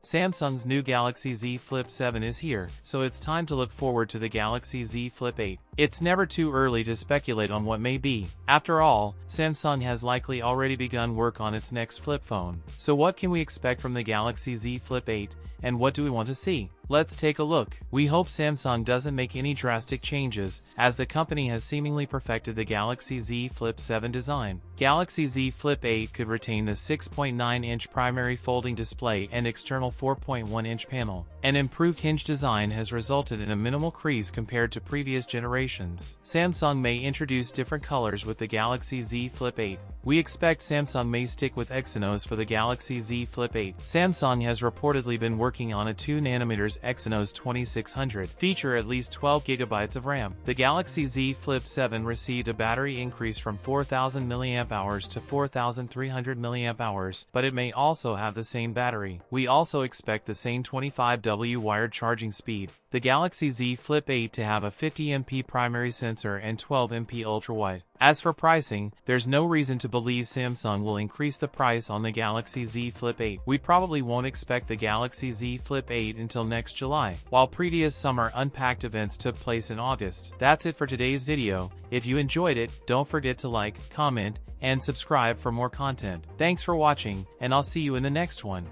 Samsung's new Galaxy Z Flip 7 is here, so it's time to look forward to the Galaxy Z Flip 8. It's never too early to speculate on what may be. After all, Samsung has likely already begun work on its next flip phone. So what can we expect from the Galaxy Z Flip 8, and what do we want to see? Let's take a look. We hope Samsung doesn't make any drastic changes, as the company has seemingly perfected the Galaxy Z Flip 7 design. Galaxy Z Flip 8 could retain the 6.9-inch primary folding display and external 4.1-inch panel. An improved hinge design has resulted in a minimal crease compared to previous generations. Samsung may introduce different colors with the Galaxy Z Flip 8. We expect Samsung may stick with Exynos for the Galaxy Z Flip 8. Samsung has reportedly been working on a 2nm Exynos 2600, feature at least 12 GB of RAM. The Galaxy Z Flip 7 received a battery increase from 4000 mAh to 4300 mAh, but it may also have the same battery. We also expect the same 25W wired charging speed. The Galaxy Z Flip 8 to have a 50MP primary sensor and 12MP ultrawide. As for pricing, there's no reason to believe Samsung will increase the price on the Galaxy Z Flip 8. We probably won't expect the Galaxy Z Flip 8 until next July, while previous summer Unpacked events took place in August. That's it for today's video. If you enjoyed it, don't forget to like, comment, and subscribe for more content. Thanks for watching, and I'll see you in the next one.